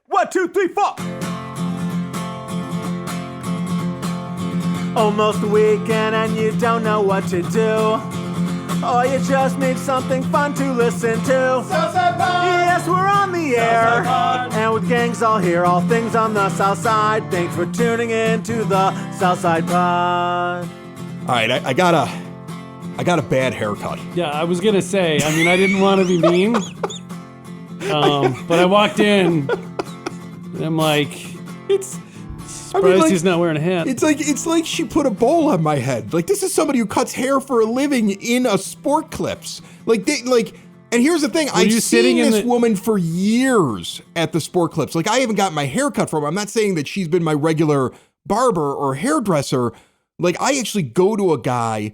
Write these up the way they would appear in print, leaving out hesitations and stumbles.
1, 2, 3, 4. Almost the weekend and you don't know what to do. Or you just need something fun to listen to. Southside Pod. Yes, we're on the air. Pod. And with gangs all here, all things on the south side. Thanks for tuning in to the Southside Pod. All right, I got a bad haircut. Yeah, I was gonna say. I mean, I didn't want to be mean, but I walked in, and I'm like, surprised he's not wearing a hat. It's like she put a bowl on my head. Like, this is somebody who cuts hair for a living in a sport clips. And here's the thing, I've seen this woman for years at the sport clips. Like, I haven't gotten my hair cut from her. I'm not saying that she's been my regular barber or hairdresser. Like, I actually go to a guy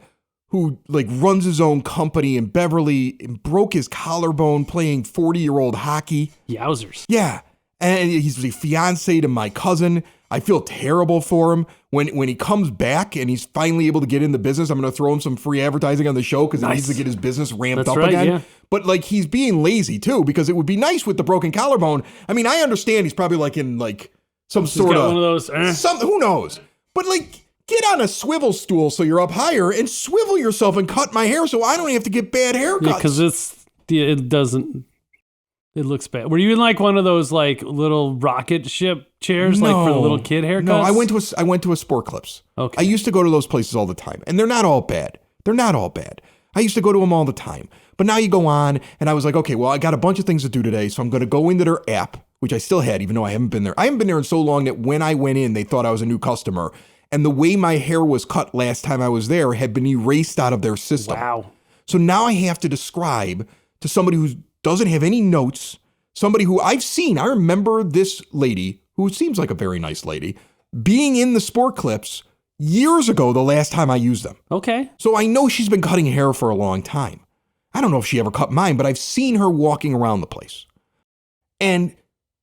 who like runs his own company in Beverly and broke his collarbone playing 40-year-old hockey. Yowzers. Yeah. And he's the fiance to my cousin. I feel terrible for him. When he comes back and he's finally able to get in the business, I'm going to throw him some free advertising on the show because he needs to get his business ramped up again. Yeah. But like, he's being lazy too, because it would be nice with the broken collarbone. I mean, I understand he's probably like in like some sort of one of those. Who knows? But like, get on a swivel stool so you're up higher and swivel yourself and cut my hair so I don't have to get bad haircuts. Yeah, because it looks bad. Were you in like one of those like little rocket ship chairs, like for the little kid haircuts? No, I went to a Sport Clips. Okay. I used to go to those places all the time, and they're not all bad. I used to go to them all the time. But now you go on, and I was like, okay, well, I got a bunch of things to do today, so I'm going to go into their app, which I still had, even though I haven't been there. I haven't been there in so long that when I went in, they thought I was a new customer. And the way my hair was cut last time I was there had been erased out of their system. Wow. So now I have to describe to somebody who doesn't have any notes, somebody who I've seen. I remember this lady, who seems like a very nice lady, being in the Sport Clips years ago the last time I used them. Okay. So I know she's been cutting hair for a long time. I don't know if she ever cut mine, but I've seen her walking around the place. And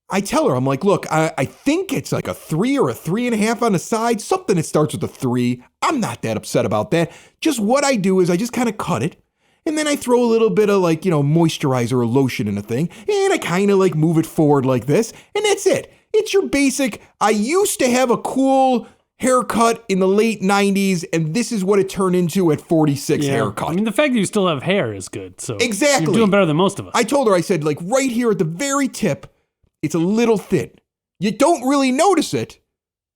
I tell her, I'm like, look, I think it's like a 3 or a 3.5 on the side, something that starts with a 3. I'm not that upset about that. Just what I do is I just kind of cut it. And then I throw a little bit of like, moisturizer or lotion in a thing. And I kind of like move it forward like this. And that's it. It's your basic, I used to have a cool haircut in the late 90s, and this is what it turned into at 46 haircut. I mean, the fact that you still have hair is good. So exactly. You're doing better than most of us. I told her, I said, like right here at the very tip, it's a little thin. You don't really notice it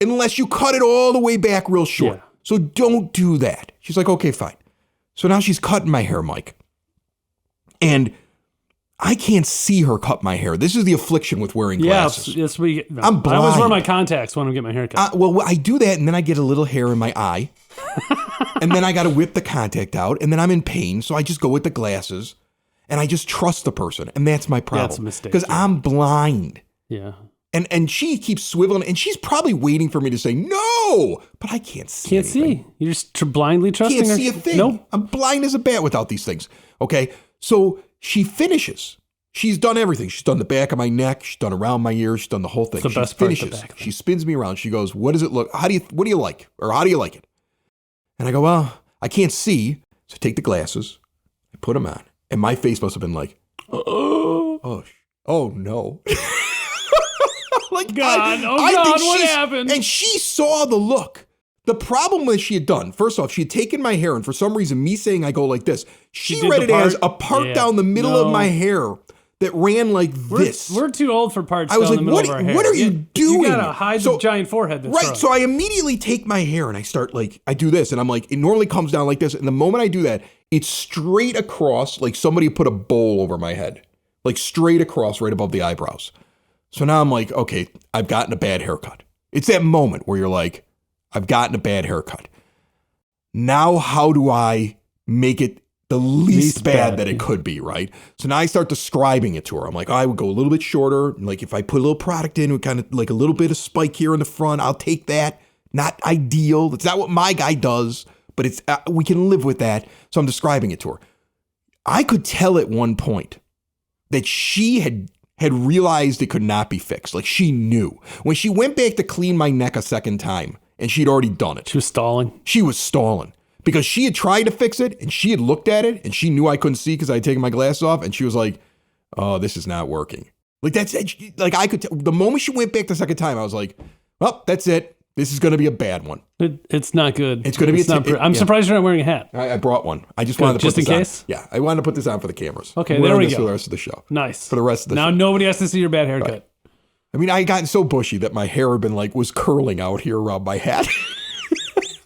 unless you cut it all the way back real short. Yeah. So don't do that. She's like, okay, fine. So now she's cutting my hair, Mike. And I can't see her cut my hair. This is the affliction with wearing glasses. Yes, I'm blind. I always wear my contacts when I get my hair cut. Well, I do that, and then I get a little hair in my eye. And then I got to whip the contact out, and then I'm in pain, so I just go with the glasses. And I just trust the person, and that's my problem. That's a mistake. Because I'm blind. Yeah. And she keeps swiveling, and she's probably waiting for me to say no, but I can't see anything. You're just blindly trusting her. Can't see a thing. Nope. I'm blind as a bat without these things. Okay, so she finishes. She's done everything. She's done the back of my neck. She's done around my ears. She's done the whole thing. It's the best part, the back. She spins me around. She goes, "What does it look? What do you like? Or how do you like it?" And I go, "Well, I can't see." So I take the glasses, I put them on, and my face must have been like, oh no. Like, God, what happened? And she saw the look. The problem that she had done, first off, she had taken my hair, and for some reason, me saying I go like this, she read it as a part down the middle of my hair that ran like this. We're too old for parts down the middle of our hair. What are you doing? You gotta hide the giant forehead. That's right. So I immediately take my hair and I start like, I do this, and I'm like, it normally comes down like this, and the moment I do that, it's straight across, like somebody put a bowl over my head, like straight across right above the eyebrows. So now I'm like, okay, I've gotten a bad haircut. It's that moment where you're like, I've gotten a bad haircut. Now how do I make it the least bad that it could be, right? So now I start describing it to her. I'm like, I would go a little bit shorter. Like if I put a little product in, kind of like a little bit of spike here in the front, I'll take that. Not ideal. It's not what my guy does, but it's we can live with that. So I'm describing it to her. I could tell at one point that she had realized it could not be fixed. Like she knew. When she went back to clean my neck a second time, and she'd already done it. She was stalling. She was stalling. Because she had tried to fix it, and she had looked at it, and she knew I couldn't see because I had taken my glasses off, and she was like, oh, this is not working. Like that's like I could the moment she went back the second time, I was like, well, that's it. This is going to be a bad one. It's not good. It's going to be. I'm surprised you're not wearing a hat. I brought one. I just wanted to put just in this case. on. Yeah, I wanted to put this on for the cameras. Okay, there we go. For the rest of the show. Nice. For the rest of the show. Now nobody has to see your bad haircut. Right. I mean, I had gotten so bushy that my hair had been was curling out here around my hat.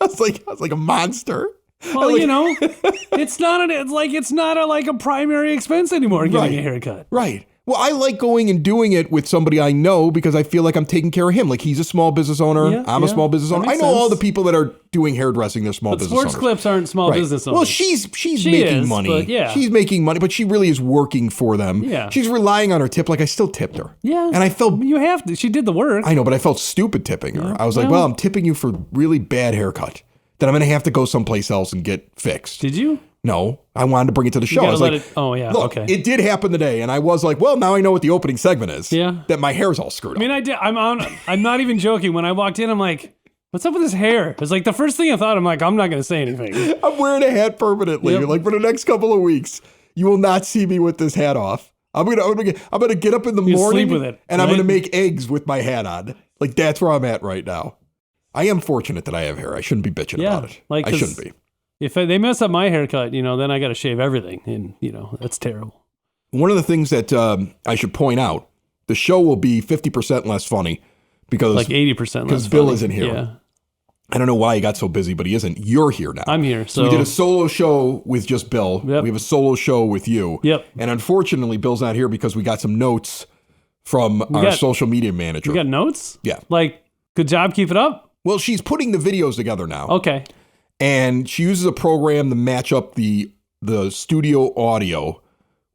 I was like a monster. Well, it's not a primary expense anymore getting a haircut. Right. Well, I like going and doing it with somebody I know because I feel like I'm taking care of him. Like he's a small business owner. I'm a small business owner. I know all the people that are doing hairdressing. They're small business owners. Sports clips aren't small business owners. Well, she's making money. She's making money, but she really is working for them. Yeah. She's relying on her tip. Like I still tipped her. Yeah. And I felt you have to. She did the work. I know, but I felt stupid tipping her. I was like, well, I'm tipping you for really bad haircut. That I'm going to have to go someplace else and get fixed. Did you? No, I wanted to bring it to the show. I was like, look, it did happen today. And I was like, well, now I know what the opening segment is. Yeah. That my hair's all screwed up. I mean, I'm not even joking. When I walked in, I'm like, what's up with his hair? It's like the first thing I thought, I'm like, I'm not going to say anything. I'm wearing a hat permanently. Yep. Like for the next couple of weeks, you will not see me with this hat off. I'm gonna get up in the morning sleep with it, and I'm gonna make eggs with my hat on. Like that's where I'm at right now. I am fortunate that I have hair. I shouldn't be bitching about it. I shouldn't be. If they mess up my haircut, then I got to shave everything, and that's terrible. One of the things that I should point out, the show will be 50% less funny because 80% because Bill isn't here. Yeah. I don't know why he got so busy, but he isn't. You're here now. I'm here. So we did a solo show with just Bill. Yep. We have a solo show with you. Yep. And unfortunately, Bill's not here because we got some notes from our social media manager. You got notes? Yeah. Good job, keep it up? Well, she's putting the videos together now. Okay. And she uses a program to match up the studio audio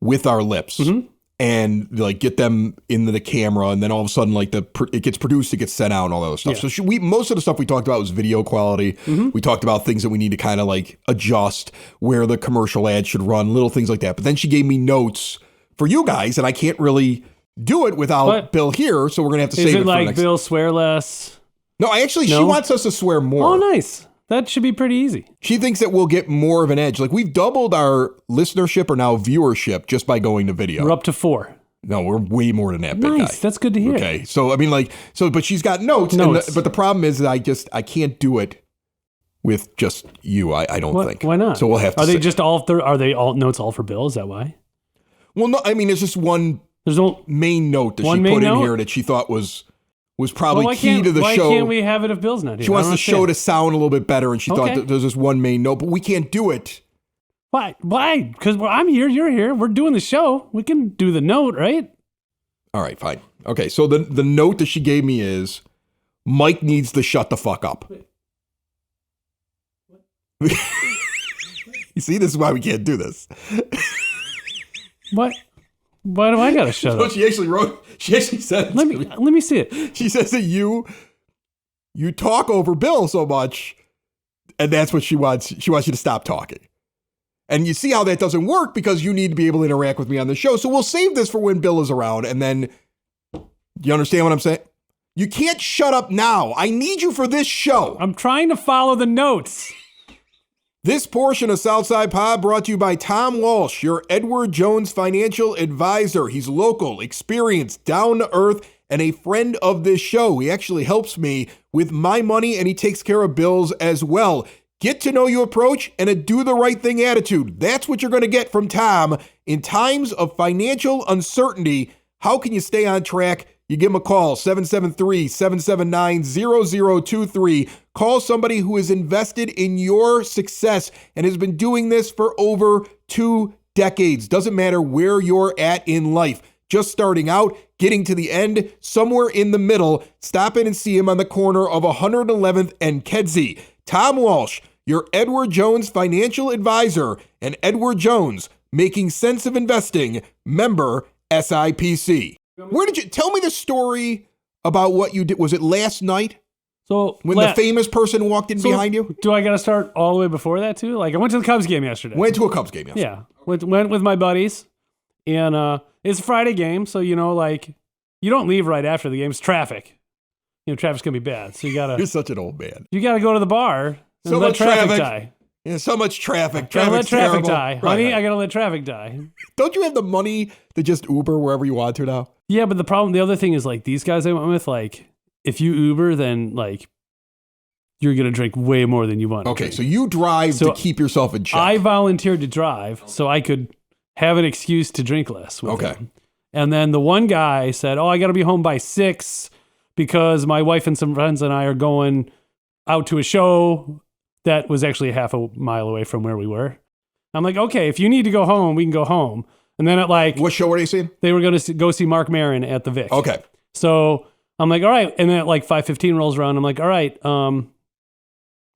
with our lips. Mm-hmm. And get them into the camera, and then all of a sudden, it gets produced, it gets sent out, and all that other stuff. Yeah. So most of the stuff we talked about was video quality. Mm-hmm. We talked about things that we need to kind of adjust, where the commercial ad should run, little things like that. But then she gave me notes for you guys, and I can't really do it without Bill here, so we're gonna have to save it for the next. Bill swear less? No, she wants us to swear more. Oh, nice. That should be pretty easy. She thinks that we'll get more of an edge. We've doubled our listenership or now viewership just by going to video. We're up to 4. No, we're way more than that, big guy. Nice. That's good to hear. Okay. So, I mean, but she's got notes. But the problem is that I can't do it with just you, I don't think. Why not? So we'll have to Are they all notes all for Bill? Is that why? Well, no, I mean, it's just one main note that she put in here that she thought was probably key to the show. Why can't we have it if Bill's not here? She wants the show to sound a little bit better, and she thought that there's this one main note, but we can't do it. Why? Because I'm here, you're here, we're doing the show. We can do the note, right? All right, fine. Okay, so the note that she gave me is, Mike needs to shut the fuck up. You see, this is why we can't do this. What? Why do I gotta shut up? She actually said. Let me see it. She says that you talk over Bill so much, and that's what she wants. She wants you to stop talking. And you see how that doesn't work because you need to be able to interact with me on the show. So we'll save this for when Bill is around, and then you understand what I'm saying? You can't shut up now. I need you for this show. I'm trying to follow the notes. This portion of Southside Pod brought to you by Tom Walsh, your Edward Jones financial advisor. He's local, experienced, down to earth, and a friend of this show. He actually helps me with my money, and he takes care of bills as well. Get to know you approach and a do the right thing attitude. That's what you're going to get from Tom. In times of financial uncertainty, how can you stay on track? You give him a call, 773-779-0023. Call somebody who is invested in your success and has been doing this for over 2 decades. Doesn't matter where you're at in life. Just starting out, getting to the end, somewhere in the middle. Stop in and see him on the corner of 111th and Kedzie. Tom Walsh, your Edward Jones financial advisor, and Edward Jones, making sense of investing, member SIPC. Where did you tell me the story about what you did? Was it last night? So when the famous person walked in behind you? Do I got to start all the way before that too? I went to the Cubs game yesterday. Went to a Cubs game yesterday. Yeah, went with my buddies, and it's a Friday game, so you don't leave right after the game. It's traffic. Traffic's gonna be bad, so you gotta. You're such an old man. You gotta go to the bar and let traffic die. Yeah, so much traffic. Gotta let traffic die. Right, Honey, right. I gotta let traffic die. Don't you have the money to just Uber wherever you want to now? Yeah, but the other thing is like these guys I went with, like if you Uber, then like you're gonna drink way more than you want. Okay, so you drive to keep yourself in check. I volunteered to drive so I could have an excuse to drink less. With him. And then the one guy said, "Oh, I got to be home by 6 because my wife and some friends and I are going out to a show that was actually a half a mile away from where we were." I'm like, "Okay, if you need to go home, we can go home." And then at like, what show were they seeing? They were going to go see Mark Maron at the Vic. Okay. So I'm like, all right. And then at like 5:15 rolls around. I'm like, all right.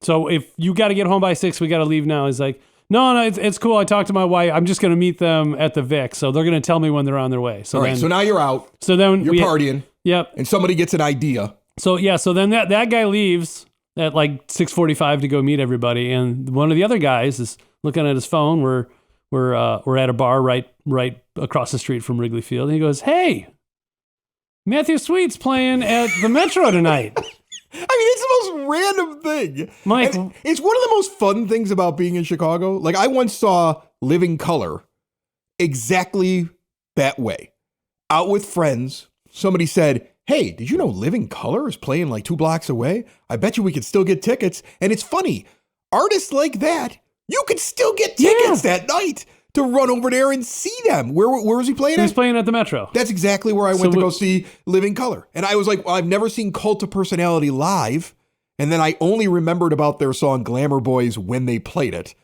So if you got to get home by 6, we got to leave now. He's like, no, it's cool. I talked to my wife. I'm just going to meet them at the Vic. So they're going to tell me when they're on their way. So all right. So now you're out. So then you're partying. Yep. And somebody gets an idea. So yeah. So then that guy leaves at like 6:45 to go meet everybody. And one of the other guys is looking at his phone. We're at a bar right across the street from Wrigley Field. And he goes, "Hey, Matthew Sweet's playing at the Metro tonight." I mean, it's the most random thing. Mike, and it's one of the most fun things about being in Chicago. Like I once saw Living Color exactly that way. Out with friends, somebody said, "Hey, did you know Living Color is playing like 2 blocks away? I bet you we could still get tickets." And it's funny, artists like that, you could still get tickets that night to run over there and see them. Where was he playing at? He was playing at the Metro. That's exactly where I went to go see Living Color. And I was like, well, I've never seen Cult of Personality live. And then I only remembered about their song Glamour Boys when they played it.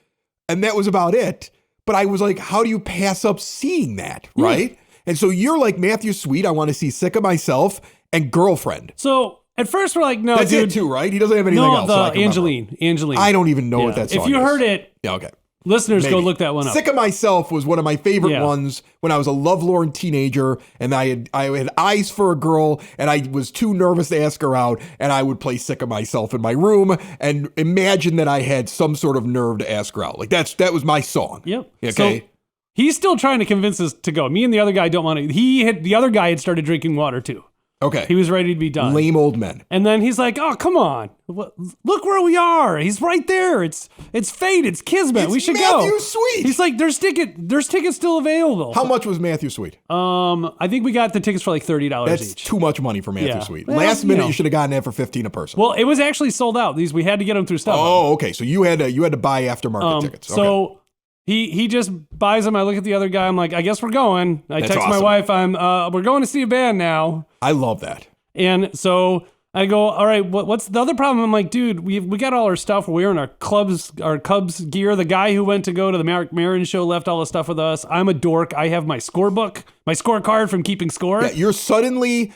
And that was about it. But I was like, how do you pass up seeing that, right? And so you're like Matthew Sweet, I want to see Sick of Myself and Girlfriend. So at first we're like, no, that's dude. it too, right? He doesn't have anything else. No, Angeline. I don't even know what that song is. If you heard it, yeah, okay. Listeners, go look that one up. Sick of Myself was one of my favorite ones when I was a lovelorn teenager and I had eyes for a girl and I was too nervous to ask her out and I would play Sick of Myself in my room and imagine that I had some sort of nerve to ask her out. Like that was my song. Yep. Okay. So he's still trying to convince us to go. Me and the other guy don't want to. The other guy had started drinking water too. Okay. He was ready to be done. Lame old men. And then he's like, "Oh, come on. Look where we are. He's right there. It's fate. It's kismet. We should go." Matthew Sweet. He's like, there's tickets still available. How much was Matthew Sweet? I think we got the tickets for like $30 That's each. too much money for Matthew Sweet. Well, Last minute, you should have gotten that for $15 a person. Well, it was actually sold out. We had to get them through StubHub. Oh, okay. So you had to buy aftermarket tickets. Okay. So he just buys them. I look at the other guy. I'm like, I guess we're going. I text my wife. We're going to see a band now. I love that. And so I go, all right, what's the other problem? I'm like, dude, we got all our stuff. We're wearing our Cubs gear. The guy who went to go to the Mark Maron show left all the stuff with us. I'm a dork. I have my scorebook, my scorecard from keeping score. Yeah, you're suddenly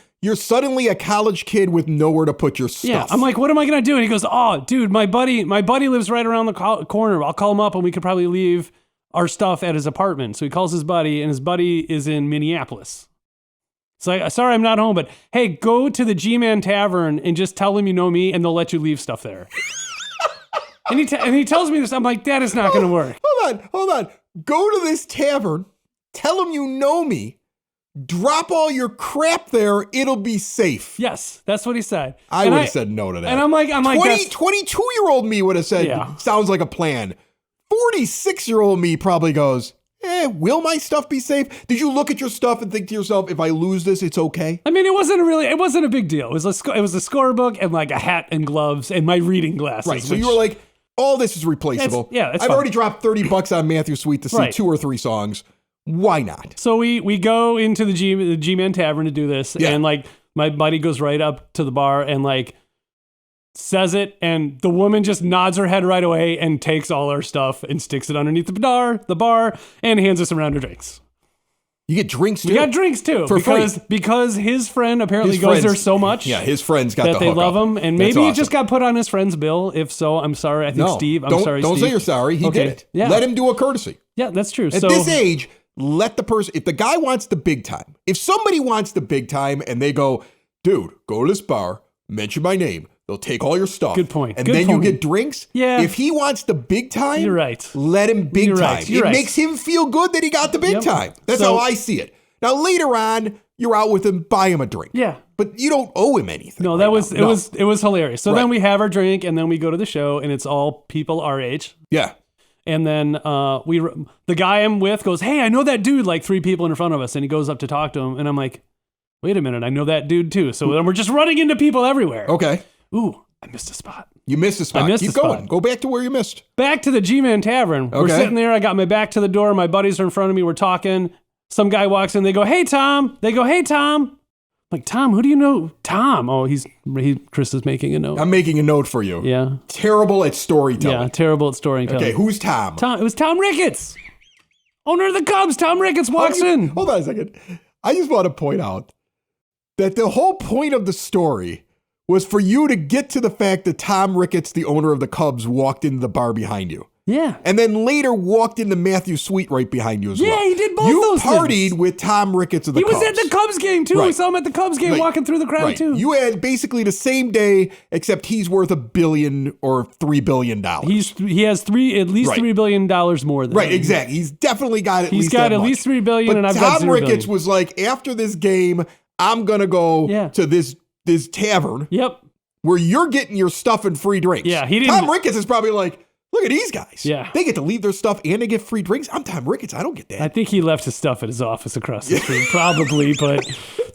a college kid with nowhere to put your stuff. Yeah, I'm like, what am I gonna do? And he goes, oh, dude, my buddy lives right around the corner. I'll call him up and we could probably leave our stuff at his apartment. So he calls his buddy, and his buddy is in Minneapolis. So sorry, I'm not home, but hey, go to the G-Man Tavern and just tell them you know me, and they'll let you leave stuff there. and he tells me this. I'm like, that is not going to work. Hold on. Go to this tavern, tell them you know me, drop all your crap there. It'll be safe. Yes, that's what he said. I would have said no to that. And I'm like, 22-year-old me would have said, sounds like a plan. 46-year-old me probably goes, will my stuff be safe? Did you look at your stuff and think to yourself, if I lose this, it's okay? I mean, it wasn't a big deal. It was a scorebook and like a hat and gloves and my reading glasses. Right. So you were like, all this is replaceable. I've already dropped $30 on Matthew Sweet to see 2 or 3 songs. Why not? So we go into the G-Man Tavern to do this. And like my buddy goes right up to the bar and like says it, and the woman just nods her head right away and takes all our stuff and sticks it underneath the bar and hands us around our drinks. You get drinks too? We got drinks too. Because his friend apparently goes there so much. Yeah, his friends got that they love him. And maybe it just got put on his friend's bill. If so, I'm sorry. I think Steve. Don't say you're sorry. He did it. Yeah. Let him do a courtesy. Yeah, that's true. At this age, let the person, if the guy wants the big time, if somebody wants the big time and they go, dude, go to this bar, mention my name. They'll take all your stuff. Good point. And then you get drinks. Yeah. If he wants the big time, you're right. Let him big time. It makes him feel good that he got the big time. That's how I see it. Now later on, you're out with him, buy him a drink. Yeah. But you don't owe him anything. No, it was hilarious. So then we have our drink and then we go to the show and it's all people our age. Yeah. And then the guy I'm with goes, hey, I know that dude like 3 people in front of us. And he goes up to talk to him. And I'm like, wait a minute, I know that dude too. So then we're just running into people everywhere. Okay. Ooh, I missed a spot. You missed a spot. I missed Keep a spot. going. Go back to where you missed. Back to the G-Man Tavern. We're Okay. sitting there. I got my back to the door. My buddies are in front of me. We're talking. Some guy walks in. They go, hey, Tom. They go, hey, Tom. I'm like, Tom, who do you know? Tom. Oh, Chris is making a note. I'm making a note for you. Yeah. Terrible at storytelling. Yeah, terrible at storytelling. Okay, who's Tom? It was Tom Ricketts. Owner of the Cubs. Tom Ricketts walks in. Hold on a second. I just want to point out that the whole point of the story was for you to get to the fact that Tom Ricketts, the owner of the Cubs, walked into the bar behind you. Yeah. And then later walked into Matthew's suite right behind you as well. Yeah, he did both you those partied things. with Tom Ricketts of the He Cubs. was at the Cubs game, too. Right. We saw him at the Cubs game Right. walking through the crowd, Right. too. You had basically the same day, except he's worth $1 billion or $3 billion. He has at least Right. $3 billion more than Right, me. exactly. He's definitely got at He's least got that at much. least $3 billion, But and I've got Tom $0 Ricketts billion. was like, after this game, I'm gonna go Yeah. to this tavern Yep. where you're getting your stuff and free drinks. Yeah, he didn't- Tom Ricketts is probably like, look at these guys. Yeah. They get to leave their stuff and they get free drinks. I'm Tom Ricketts. I don't get that. I think he left his stuff at his office across the street, probably, but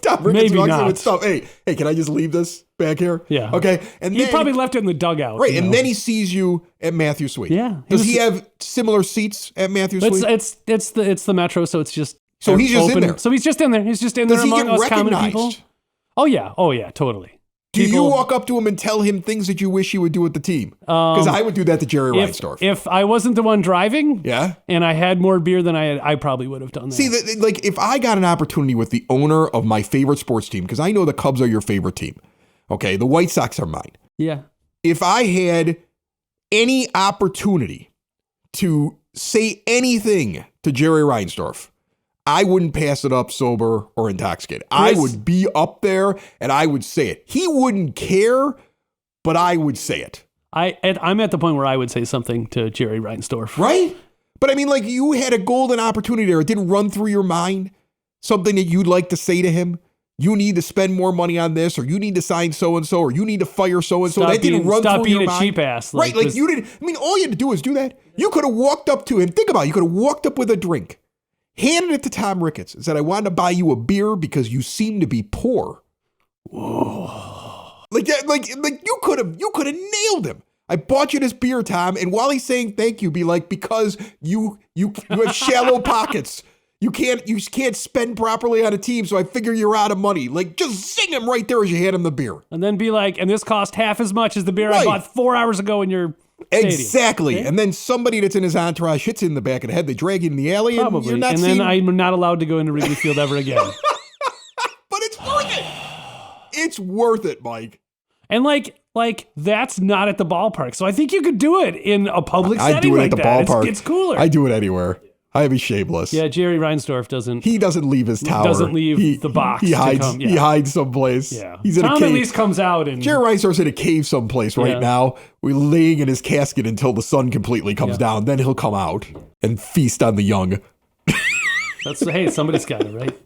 Tom Ricketts maybe walks in not. with stuff. Hey, can I just leave this back here? Yeah. Okay. And he then, probably left it in the dugout. right, you and know. then he sees you at Matthew's suite. Yeah. Does he have similar seats at Matthew's suite? It's the Metro, so it's just So he's just in open. there. So he's just in there. He's just in Does there he among get us common people. recognized? Oh yeah, totally. Do you walk up to him and tell him things that you wish he would do with the team? Because I would do that to Jerry Reinsdorf. If I wasn't the one driving, Yeah. and I had more beer than I had, I probably would have done that. See, like if I got an opportunity with the owner of my favorite sports team, because I know the Cubs are your favorite team. Okay, the White Sox are mine. yeah, If I had any opportunity to say anything to Jerry Reinsdorf, I wouldn't pass it up sober or intoxicated. I would be up there and I would say it. He wouldn't care, but I would say it. I'm at the point where I would say something to Jerry Reinsdorf. Right? But I mean, like, you had a golden opportunity there. It didn't run through your mind. Something that you'd like to say to him. You need to spend more money on this, or you need to sign so-and-so, or you need to fire so-and-so. That didn't run through your mind. Stop being a cheap ass. Right, like you didn't. I mean, all you had to do was do that. You could have walked up to him. Think about it. You could have walked up with a drink, handed it to Tom Ricketts, and said, I wanted to buy you a beer because you seem to be poor. Whoa. Like you could have nailed him. I bought you this beer, Tom, and while he's saying thank you, be like, because you have shallow pockets. You can't spend properly on a team, so I figure you're out of money. Like, just zing him right there as you hand him the beer. And then be like, and this cost half as much as the beer I Right. bought 4 hours ago in your stadium. Exactly. Yeah. And then somebody that's in his entourage hits you in the back of the head. They drag you in the alley, and Probably. you're not And seeing. then I'm not allowed to go into Wrigley Field ever again. But it's worth it. It's worth it, Mike. And like that's not at the ballpark. So I think you could do it in a public I setting do it like at the that. ballpark. It's cooler. I do it anywhere. I be shameless. Yeah, Jerry Reinsdorf doesn't. He doesn't leave his tower. Doesn't leave the box He to hides. come, yeah. He hides someplace. Yeah, He's in Tom a cave. at least comes out and Jerry Reinsdorf's in a cave someplace right Yeah. now. We're laying in his casket until the sun completely comes down. Then he'll come out and feast on the young. hey, somebody's got it right.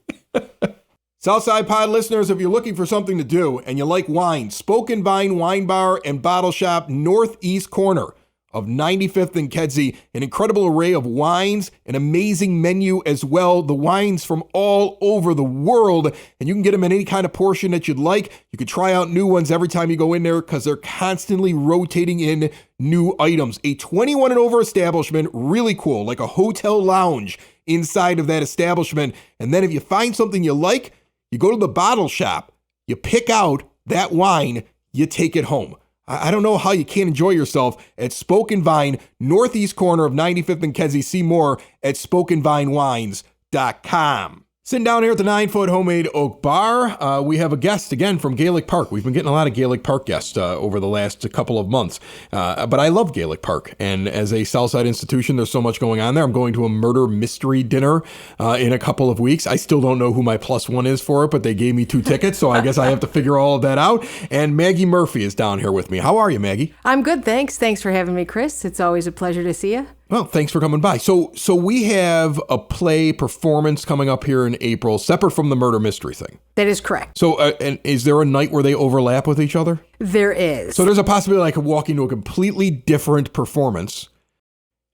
Southside Pod listeners, if you're looking for something to do and you like wine, Spoken Vine Wine Bar and Bottle Shop, northeast corner of 95th and Kedzie, an incredible array of wines, an amazing menu as well. The wines from all over the world, and you can get them in any kind of portion that you'd like. You can try out new ones every time you go in there because they're constantly rotating in new items. A 21 and over establishment, really cool, like a hotel lounge inside of that establishment. And then if you find something you like, you go to the bottle shop, you pick out that wine, you take it home. I don't know how you can't enjoy yourself at Spoken Vine, northeast corner of 95th and Kedzie. See more at spokenvinewines.com. Sitting down here at the 9-foot homemade oak bar, we have a guest again from Gaelic Park. We've been getting a lot of Gaelic Park guests over the last couple of months. But I love Gaelic Park. And as a Southside institution, there's so much going on there. I'm going to a murder mystery dinner in a couple of weeks. I still don't know who my +1 is for it, but they gave me 2 tickets. So I guess I have to figure all of that out. And Maggie Murphy is down here with me. How are you, Maggie? I'm good, thanks. Thanks for having me, Chris. It's always a pleasure to see you. Well, thanks for coming by. So we have a play performance coming up here in April, separate from the murder mystery thing. That is correct. So, and is there a night where they overlap with each other? There is. So there's a possibility I could walk into a completely different performance.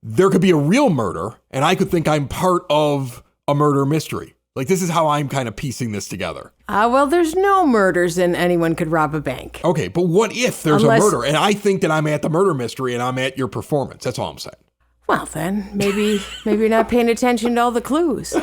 There could be a real murder, and I could think I'm part of a murder mystery. Like, this is how I'm kind of piecing this together. Well, there's no murders and anyone could rob a bank. Okay, but what if there's a murder and I think that I'm at the murder mystery and I'm at your performance? That's all I'm saying. Well, then maybe you're not paying attention to all the clues.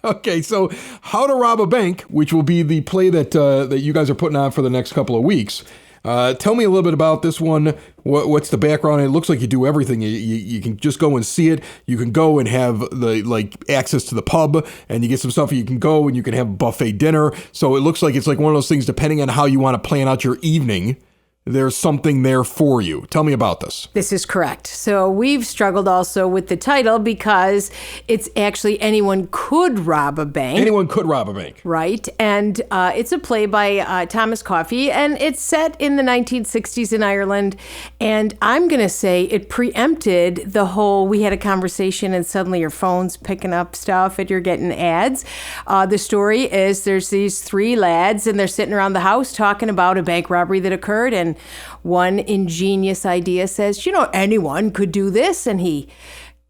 Okay, so How to Rob a Bank, which will be the play that you guys are putting on for the next couple of weeks. Tell me a little bit about this one. What's the background? It looks like you do everything. You can just go and see it. You can go and have the access to the pub, and you get some stuff. You can go and you can have buffet dinner. So it looks like it's like one of those things. Depending on how you want to plan out your evening, there's something there for you. Tell me about this. This is correct. So we've struggled also with the title because it's actually anyone could rob a bank. Anyone could rob a bank. Right. And it's a play by Thomas Coffey, and it's set in the 1960s in Ireland. And I'm going to say it preempted the whole, we had a conversation and suddenly your phone's picking up stuff and you're getting ads. The story is there's these three lads and they're sitting around the house talking about a bank robbery that occurred. And one ingenious idea says, anyone could do this. And he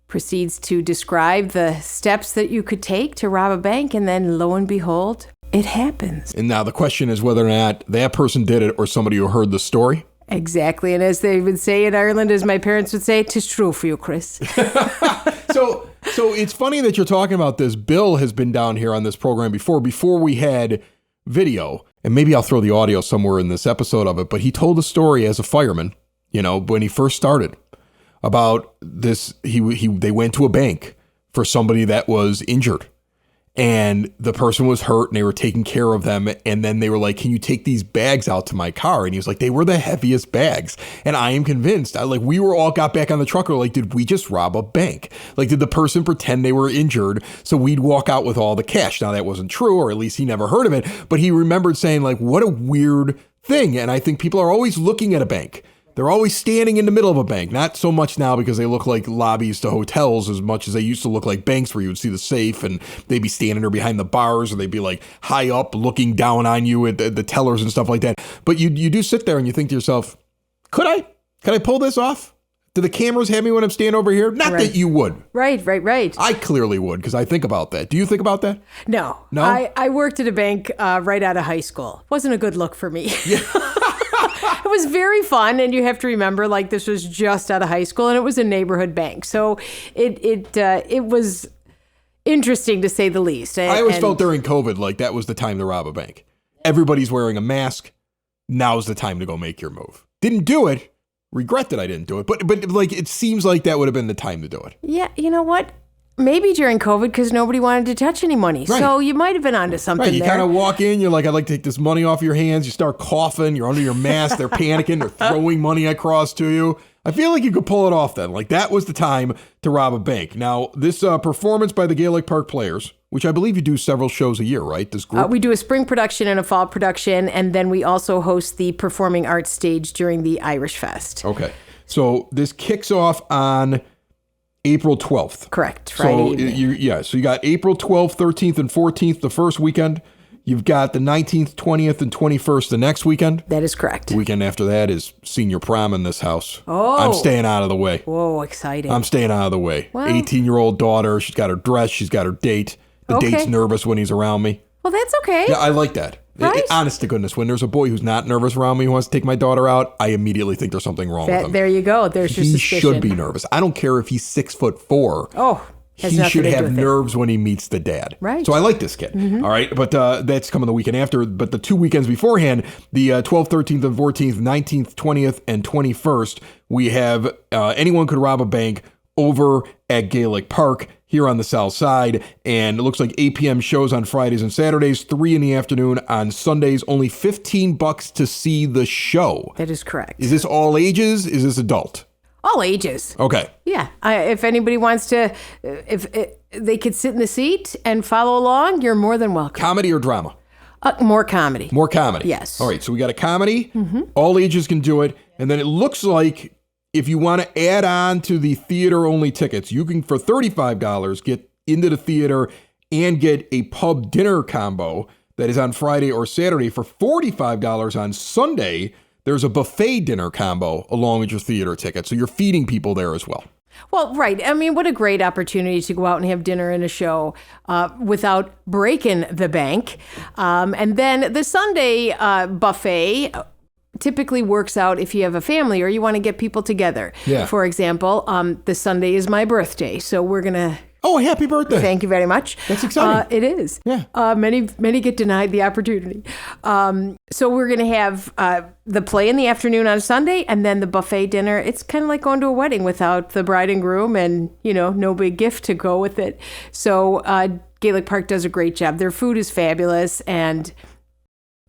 proceeds to describe the steps that you could take to rob a bank. And then lo and behold, it happens. And now the question is whether or not that person did it or somebody who heard the story. Exactly. And as they would say in Ireland, as my parents would say, 'tis true for you, Chris. So it's funny that you're talking about this. Bill has been down here on this program before we had video. And maybe I'll throw the audio somewhere in this episode of it, but he told a story as a fireman, when he first started about this. They went to a bank for somebody that was injured and the person was hurt and they were taking care of them. And then they were like, can you take these bags out to my car? And he was like, they were the heaviest bags. And I am convinced, we were all got back on the truck. We're like, did we just rob a bank? Like, did the person pretend they were injured so we'd walk out with all the cash? Now that wasn't true, or at least he never heard of it, but he remembered saying what a weird thing. And I think people are always looking at a bank. They're always standing in the middle of a bank. Not so much now because they look like lobbies to hotels as much as they used to look like banks where you would see the safe and they'd be standing there behind the bars or they'd be high up looking down on you at the tellers and stuff like that. But you do sit there and you think to yourself, could I pull this off? Do the cameras have me when I'm standing over here? Not that you would. Right. I clearly would because I think about that. Do you think about that? No. I worked at a bank right out of high school. Wasn't a good look for me. Yeah. It was very fun, and you have to remember, this was just out of high school, and it was a neighborhood bank, so it was interesting to say the least. I always felt during COVID that was the time to rob a bank. Everybody's wearing a mask. Now's the time to go make your move. Didn't do it. Regret that I didn't do it, but it seems like that would have been the time to do it. Yeah, you know what? Maybe during COVID because nobody wanted to touch any money. Right. So you might have been onto something there. You kind of walk in, you're like, I'd like to take this money off your hands. You start coughing. You're under your mask. They're panicking. They're throwing money across to you. I feel like you could pull it off then. That was the time to rob a bank. Now, this performance by the Gaelic Park Players, which I believe you do several shows a year, right? This group? We do a spring production and a fall production, and then we also host the performing arts stage during the Irish Fest. Okay. So this kicks off on April 12th. Correct. Friday evening. So you got April 12th, 13th, and 14th the first weekend. You've got the 19th, 20th, and 21st the next weekend. That is correct. The weekend after that is senior prom in this house. Oh. I'm staying out of the way. Whoa, exciting. I'm staying out of the way. Well, 18-year-old daughter. She's got her dress. She's got her date. The date's nervous when he's around me. Well, that's okay. Yeah, I like that. Right? Honest to goodness, when there's a boy who's not nervous around me who wants to take my daughter out, I immediately think there's something wrong with him. There you go. There's your suspicion. He should be nervous. I don't care if he's 6'4". Oh, he should have nerves when he meets the dad. Right. So I like this kid. Mm-hmm. All right. But that's coming the weekend after. But the 2 weekends beforehand, the 12th, 13th, and 14th, 19th, 20th, and 21st, we have Anyone Could Rob a Bank over at Gaelic Park here on the South Side. And it looks like 8 p.m. shows on Fridays and Saturdays, 3 in the afternoon on Sundays, only $15 to see the show. That is correct. Is this all ages? Is this adult? All ages. Okay. Yeah. If anybody wants to, if they could sit in the seat and follow along, you're more than welcome. Comedy or drama? More comedy. More comedy. Yes. All right. So we got a comedy. Mm-hmm. All ages can do it. And then it looks like if you want to add on to the theater-only tickets, you can, for $35, get into the theater and get a pub dinner combo that is on Friday or Saturday. For $45 on Sunday, there's a buffet dinner combo along with your theater ticket. So you're feeding people there as well. Well, right. I mean, what a great opportunity to go out and have dinner and a show without breaking the bank. And then the Sunday buffet typically works out if you have a family or you want to get people together. Yeah. For example, the Sunday is my birthday, so we're going to... Oh, happy birthday. Thank you very much. That's exciting. It is. Yeah. Many get denied the opportunity. So we're going to have the play in the afternoon on Sunday and then the buffet dinner. It's kind of like going to a wedding without the bride and groom and, no big gift to go with it. So Gaelic Park does a great job. Their food is fabulous, and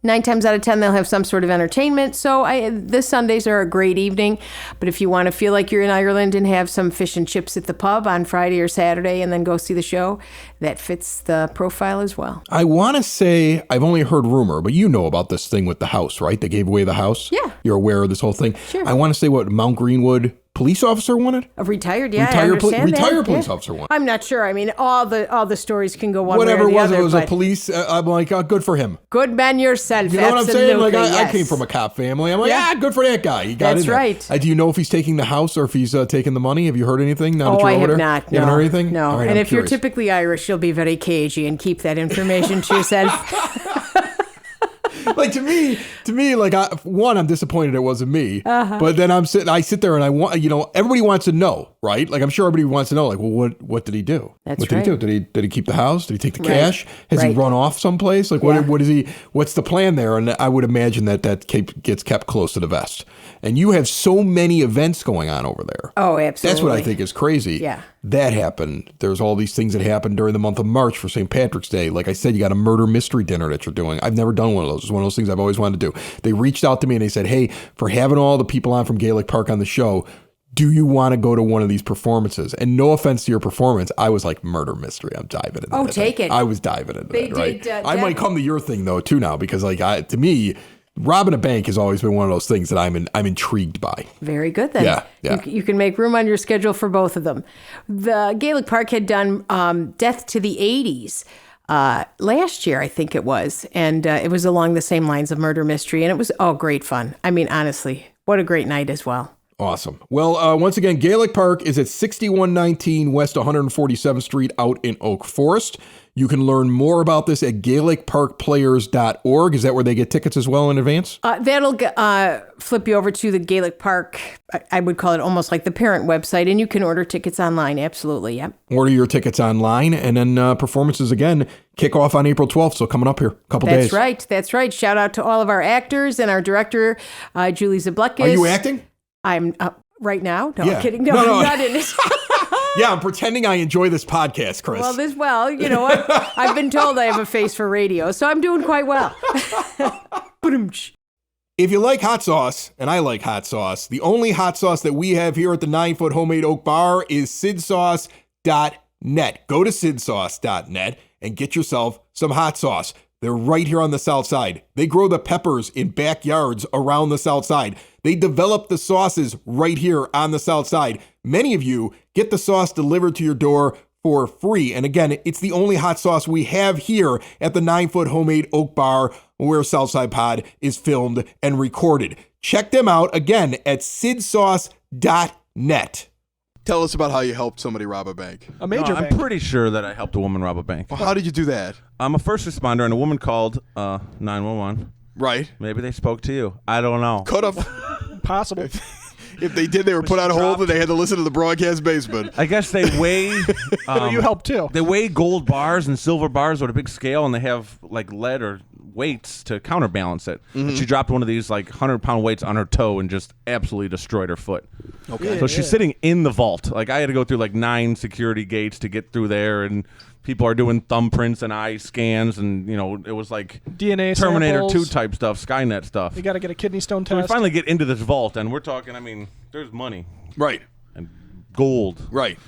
9 times out of 10, they'll have some sort of entertainment. So the Sundays are a great evening. But if you want to feel like you're in Ireland and have some fish and chips at the pub on Friday or Saturday and then go see the show, that fits the profile as well. I want to say, I've only heard rumor, but you know about this thing with the house, right? They gave away the house. Yeah. You're aware of this whole thing. Sure. I want to say what Mount Greenwood police officer wanted? A retired, yeah, I understand that. Retired police officer wanted. I'm not sure. I mean, all the stories can go one Whatever way or the other. Whatever it was, a police, I'm like, good for him. Good man yourself. You know what I'm saying? Like, I yes. came from a cop family. I'm like, good for that guy. He got That's in there. right. Do you know if he's taking the house or if he's taking the money? Have you heard anything? Now that you're I over have there? not. You haven't heard anything? No. All right, and I'm if you're curious. typically Irish, you'll be very cagey and keep that information to yourself. Like to me, like I'm disappointed it wasn't me. But then I sit there and I want, everybody wants to know, right? Like I'm sure everybody wants to know, like, well, what did he do? That's what did right. he do? Did he keep the house? Did he take the Right. cash? Has he Right. run off someplace? Like what is he? What's the plan there? And I would imagine that gets kept close to the vest. And you have so many events going on over there. Oh, absolutely. That's what I think is crazy. Yeah. That happened. There's all these things that happened during the month of March for St. Patrick's Day. Like I said, you got a murder mystery dinner that you're doing. I've never done one of those. It's one of those things I've always wanted to do. They reached out to me and they said, hey, for having all the people on from Gaelic Park on the show, do you want to go to one of these performances? And no offense to your performance, I was like, murder mystery. I'm diving into that. Oh, take it. I was diving into They that, right? did, I might come to your thing, though, too, now, because to me, robbing a bank has always been one of those things that I'm intrigued by. Very good then. Yeah. You can make room on your schedule for both of them. The Gaelic Park had done Death to the 80s last year, I think it was. And it was along the same lines of murder mystery. And it was great fun. I mean, honestly, what a great night as well. Awesome. Well, once again, Gaelic Park is at 6119 West 147th Street out in Oak Forest. You can learn more about this at GaelicParkPlayers.org. Is that where they get tickets as well in advance? That'll flip you over to the Gaelic Park. I would call it almost like the parent website, and you can order tickets online. Absolutely, yep. Order your tickets online, and then performances again kick off on April 12th, so coming up here, a couple days. That's right. Shout out to all of our actors and our director, Julie Zablekis. Are you acting? I'm right now. No, Yeah. I'm kidding. No, No. I'm not in it. Yeah, I'm pretending I enjoy this podcast, Chris. Well, you know what? I've been told I have a face for radio, so I'm doing quite well. If you like hot sauce, and I like hot sauce, the only hot sauce that we have here at the 9 Foot Homemade Oak Bar is sidsauce.net. Go to sidsauce.net and get yourself some hot sauce. They're right here on the south side. They grow the peppers in backyards around the south side. They develop the sauces right here on the south side. Many of you get the sauce delivered to your door for free. And again, it's the only hot sauce we have here at the 9 Foot Homemade Oak Bar where Southside Pod is filmed and recorded. Check them out again at sidsauce.net. Tell us about how you helped somebody rob a bank. A major bank. I'm pretty sure that I helped a woman rob a bank. Well, how did you do that? I'm a first responder, and a woman called 911. Right. Maybe they spoke to you. I don't know. Could have. Possible. If they did, they were put on hold and they had to listen to the broadcast basement. I guess they weigh. You helped too. They weigh gold bars and silver bars with a big scale, and they have like lead or weights to counterbalance it. And she dropped one of these like 100-pound weights on her toe and just absolutely destroyed her foot. Okay. So she's sitting in the vault. Like I had to go through like 9 security gates to get through there, and people are doing thumbprints and eye scans, and it was like DNA Terminator samples. 2 type stuff, Skynet stuff. You got to get a kidney stone So we test. finally get into this vault, and we're talking, there's money Right. and gold. Right.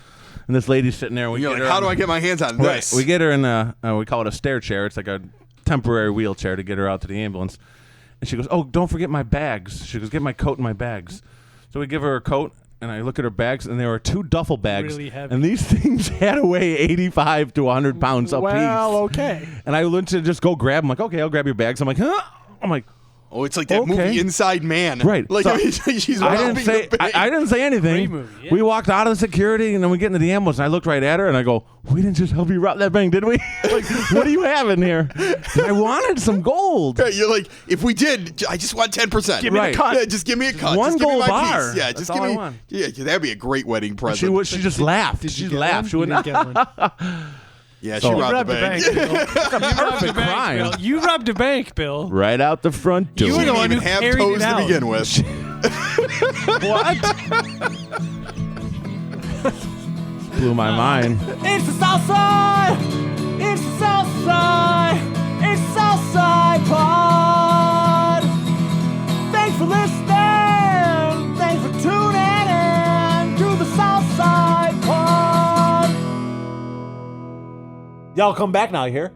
And this lady's sitting there, and we You're get like, her how do I get my hands on this? We get her in we call it a stair chair. It's like a temporary wheelchair to get her out to the ambulance. And she goes, oh, don't forget my bags. She goes, get my coat and my bags. So we give her her coat, and I look at her bags, and there are 2 duffel bags. Really heavy. And these things had to weigh 85 to 100 pounds apiece. Well, okay. And I went to just go grab them. I'm like, okay, I'll grab your bags. I'm like, huh? I'm like, Oh, it's like that movie Inside Man. Right. Like So, she's I robbing didn't say the bank. I didn't say anything. Great movie, yeah. We walked out of the security and then we get into the ambulance and I looked right at her and I go, "We didn't just help you rob that bank, did we? Like, what do you have in here?" I wanted some gold. Yeah, you're like, if we did, I just want 10%. Give me Right. the cut. Yeah, just give me a cut. One just give me gold my bar. piece. Yeah, That's just all give I me. want. Yeah, that'd be a great wedding present. She just laughed. Did She you just get laughed. one? She You went, didn't get one. Yeah, So- she You robbed the the bank. bank, Bill. You robbed the bank, crime. Bill. You robbed a bank, Bill. right out the front door. You were She the didn't one even who have carried toes it to out. begin with. What? Blew my mind. It's the South Side! It's the South Side! It's the South Side Pod! Thanks for listening! Thanks for tuning in to the South Side Pod! Y'all come back now, you hear?